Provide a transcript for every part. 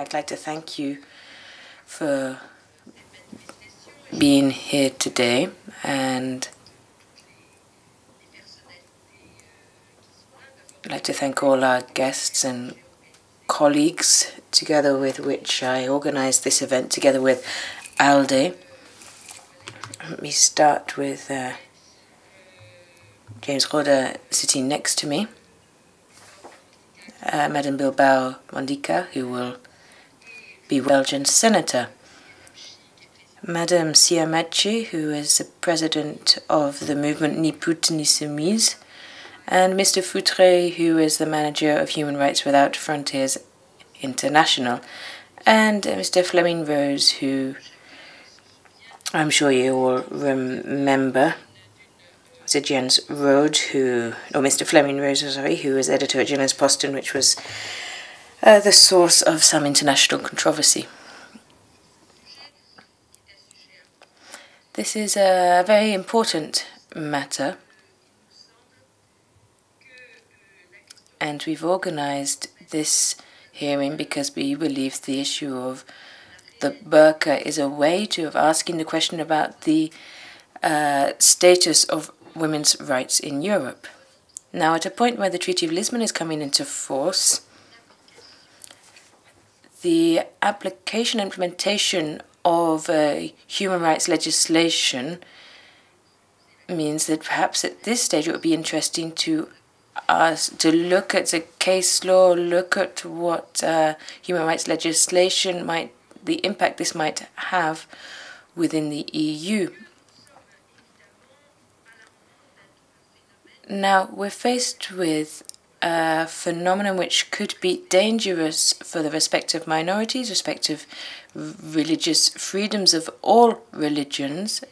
I'd like to thank you for being here today, and I'd like to thank all our guests and colleagues together with which I organized this event together with ALDE. Let me start with James Roda sitting next to me, Madame Bilbao Mondika, who will be Belgian Senator, Madame Siamachi, who is the President of the movement Ni Put Ni Soumise, and Mr. Foutre, who is the Manager of Human Rights Without Frontiers International, and Mr. Fleming Rose, who I'm sure you all remember, Mr. Jens Rode, Mr. Fleming Rose, sorry, who was editor at Jyllands Posten, which was the source of some international controversy. This is a very important matter, and we've organized this hearing because we believe the issue of the burqa is a way of asking the question about the status of women's rights in Europe. Now, at a point where the Treaty of Lisbon is coming into force, the application and implementation of human rights legislation means that perhaps at this stage it would be interesting to look at the case law, look at what human rights legislation the impact this might have within the EU. Now, we're faced with a phenomenon which could be dangerous for the respective minorities, respective religious freedoms of all religions,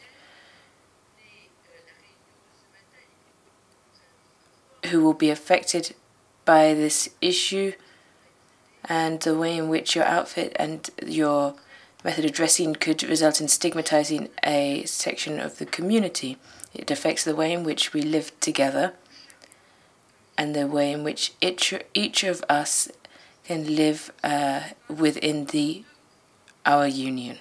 who will be affected by this issue, and the way in which your outfit and your method of dressing could result in stigmatizing a section of the community. It affects the way in which we live together and the way in which each of us can live within our union.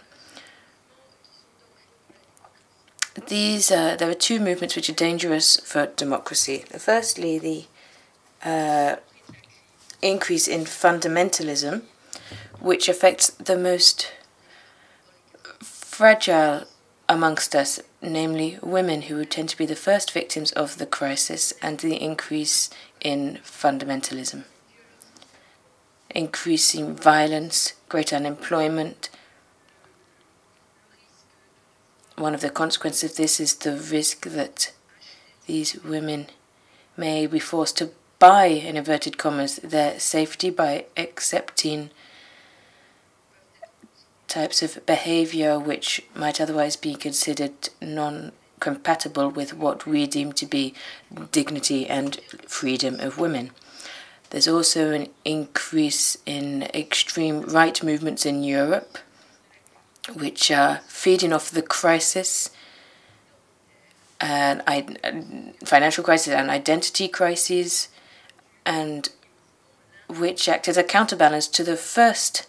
There are two movements which are dangerous for democracy. Firstly, the increase in fundamentalism, which affects the most fragile amongst us, namely women, who tend to be the first victims of the crisis and the increase in fundamentalism. Increasing violence, great unemployment. One of the consequences of this is the risk that these women may be forced to buy, in inverted commas, their safety by accepting types of behavior which might otherwise be considered non-compatible with what we deem to be dignity and freedom of women. There's also an increase in extreme right movements in Europe, which are feeding off the crisis, and financial crisis and identity crises, and which act as a counterbalance to the first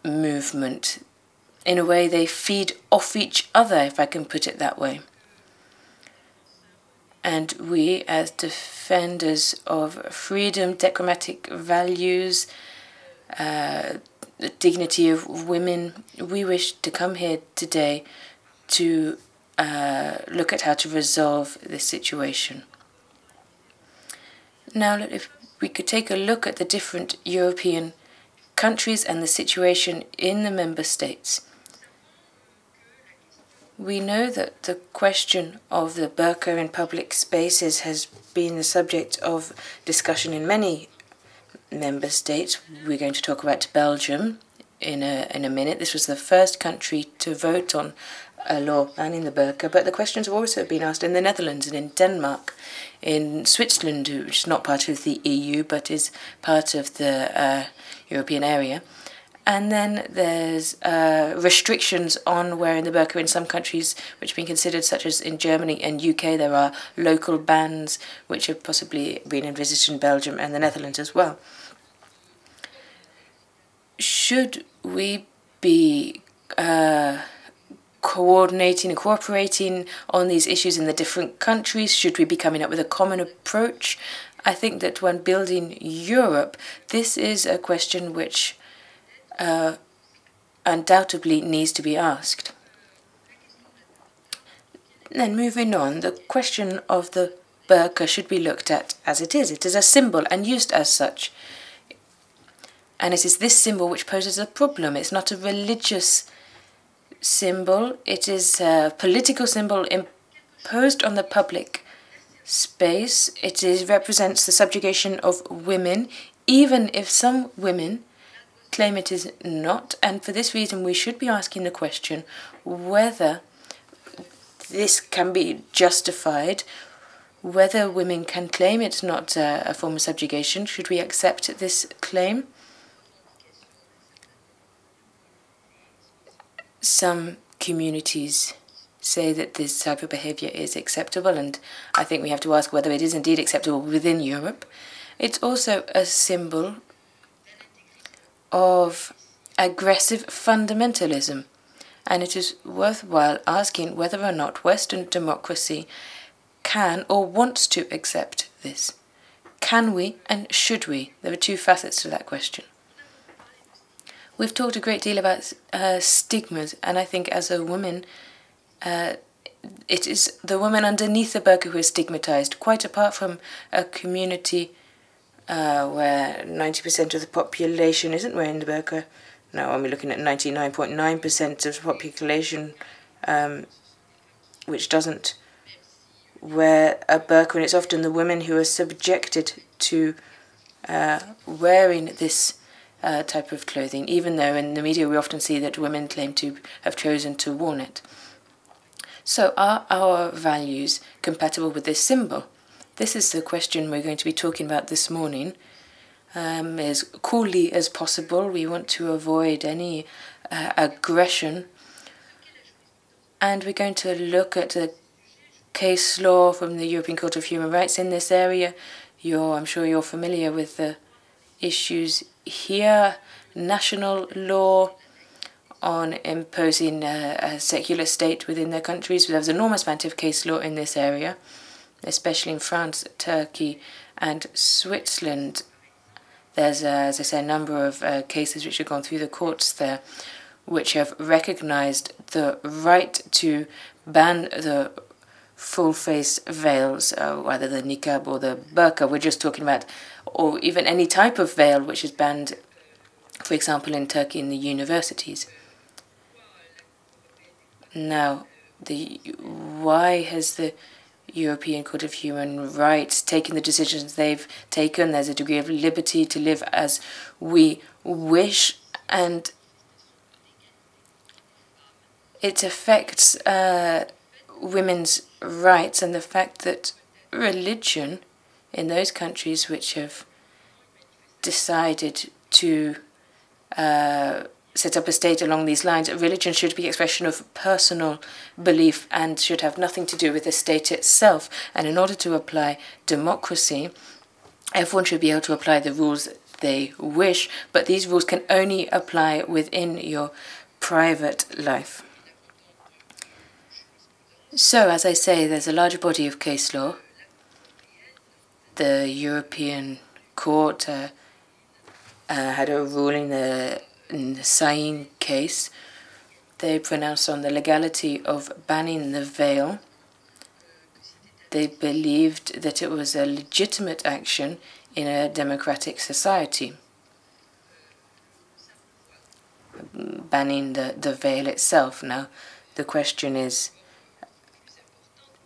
movement. In a way, they feed off each other, if I can put it that way. And we, as defenders of freedom, democratic values, the dignity of women, we wish to come here today to look at how to resolve this situation. Now, if we could take a look at the different European countries and the situation in the member states. We know that the question of the burqa in public spaces has been the subject of discussion in many member states. We're going to talk about Belgium in a minute. This was the first country to vote on a law banning the burqa, but the questions have also been asked in the Netherlands and in Denmark, in Switzerland, which is not part of the EU but is part of the European area. And then there's restrictions on wearing the burqa in some countries which have been considered, such as in Germany and UK. There are local bans which have possibly been envisaged in Belgium and the Netherlands as well. should we be coordinating and cooperating on these issues in the different countries? Should we be coming up with a common approach? I think that when building Europe, this is a question which undoubtedly needs to be asked. Then moving on, the question of the burqa should be looked at as it is. It is a symbol and used as such. And it is this symbol which poses a problem. It's not a religious symbol. It is a political symbol imposed on the public space. It represents the subjugation of women, even if some women claim it is not. And for this reason, we should be asking the question whether this can be justified, whether women can claim it's not a form of subjugation. Should we accept this claim? Some communities say that this type of behavior is acceptable, and I think we have to ask whether it is indeed acceptable within Europe. It's also a symbol of aggressive fundamentalism, and it is worthwhile asking whether or not Western democracy can or wants to accept this. Can we and should we? There are two facets to that question. We've talked a great deal about stigmas, and I think as a woman, it is the woman underneath the burqa who is stigmatized, quite apart from a community where 90% of the population isn't wearing the burqa. Now we're looking at 99.9% of the population which doesn't wear a burqa, and it's often the women who are subjected to wearing this type of clothing, even though in the media we often see that women claim to have chosen to wear it. So are our values compatible with this symbol? This is the question we're going to be talking about this morning. As coolly as possible, we want to avoid any aggression, and we're going to look at the case law from the European Court of Human Rights in this area. I'm sure you're familiar with the issues here. National law on imposing a secular state within their countries. There's an enormous amount of case law in this area, especially in France, Turkey, and Switzerland. There's, as I say, a number of cases which have gone through the courts there, which have recognized the right to ban the full-face veils, either the niqab or the burqa. We're just talking about, or even any type of veil which is banned, for example, in Turkey in the universities. Now, why has the European Court of Human Rights taken the decisions they've taken? There's a degree of liberty to live as we wish, and it affects women's rights, and the fact that religion in those countries which have decided to set up a state along these lines, religion should be expression of personal belief and should have nothing to do with the state itself. And in order to apply democracy, everyone should be able to apply the rules they wish, but these rules can only apply within your private life. So, as I say, there's a large body of case law. The European Court had a ruling in the Sain case. They pronounced on the legality of banning the veil. They believed that it was a legitimate action in a democratic society, banning the veil itself. Now, the question is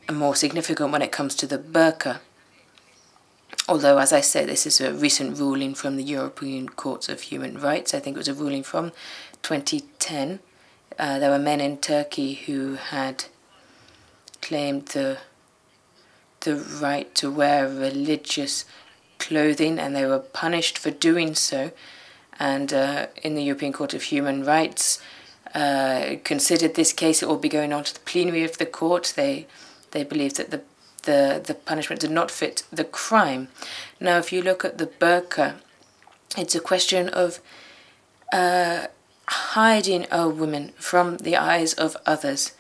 more significant when it comes to the burqa. Although, as I said, this is a recent ruling from the European Court of Human Rights. I think it was a ruling from 2010. There were men in Turkey who had claimed the right to wear religious clothing, and they were punished for doing so. And in the European Court of Human Rights considered this case. It will be going on to the plenary of the court. They believed that the punishment did not fit the crime. Now, if you look at the burqa, it's a question of hiding a woman from the eyes of others,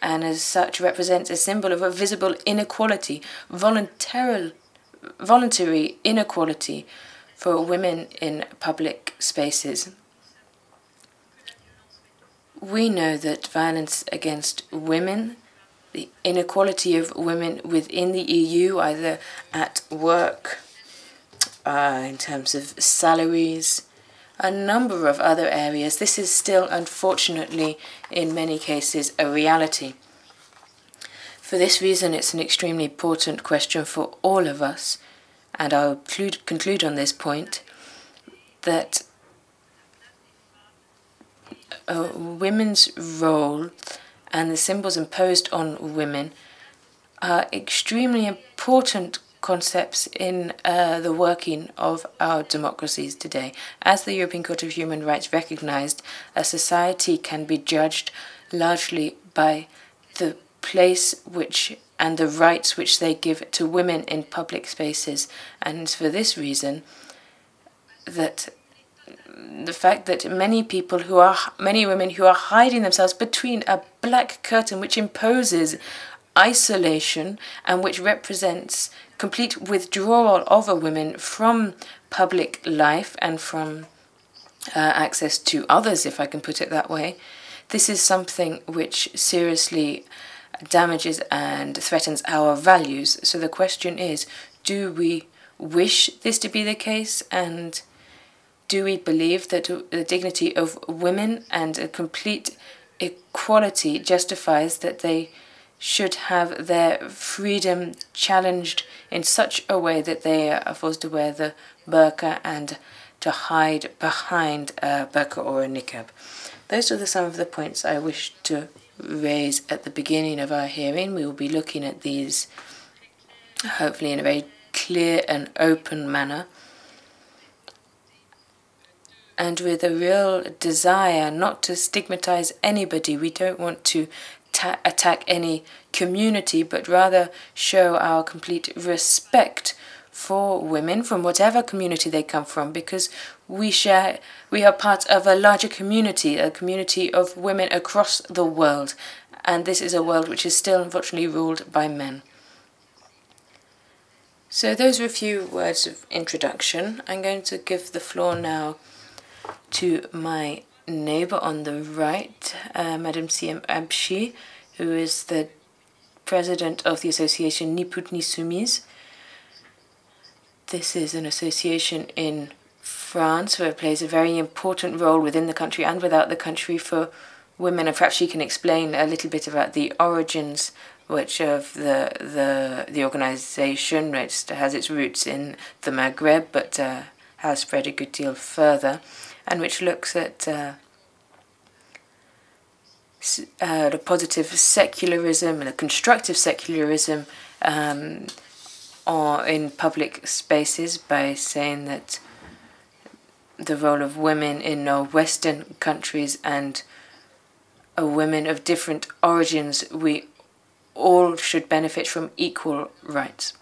and as such represents a symbol of a visible inequality, voluntary inequality for women in public spaces. We know that violence against women, the inequality of women within the EU, either at work, in terms of salaries, a number of other areas, this is still, unfortunately, in many cases, a reality. For this reason, it's an extremely important question for all of us, and I'll conclude on this point, that women's role and the symbols imposed on women are extremely important concepts in the working of our democracies today. As the European Court of Human Rights recognized, a society can be judged largely by the place and the rights which they give to women in public spaces. And for this reason, that the fact that many women who are hiding themselves between a black curtain which imposes isolation and which represents complete withdrawal of a woman from public life and from access to others, if I can put it that way. This is something which seriously damages and threatens our values. So the question is, do we wish this to be the case, and do we believe that the dignity of women and a complete equality justifies that they should have their freedom challenged in such a way that they are forced to wear the burqa and to hide behind a burqa or a niqab? Those are some of the points I wish to raise at the beginning of our hearing. We will be looking at these hopefully in a very clear and open manner, and with a real desire not to stigmatize anybody. We don't want to attack any community, but rather show our complete respect for women from whatever community they come from, because we are part of a larger community, a community of women across the world, and this is a world which is still unfortunately ruled by men. So those are a few words of introduction. I'm going to give the floor now to my neighbour on the right, Madame Siem Abshi, who is the president of the association Ni Put Ni Soumise. This is an association in France where it plays a very important role within the country and without the country for women, and perhaps she can explain a little bit about the origins which of the organisation, which has its roots in the Maghreb but has spread a good deal further, and which looks at the positive secularism and a constructive secularism or in public spaces, by saying that the role of women in Western countries and women of different origins, we all should benefit from equal rights.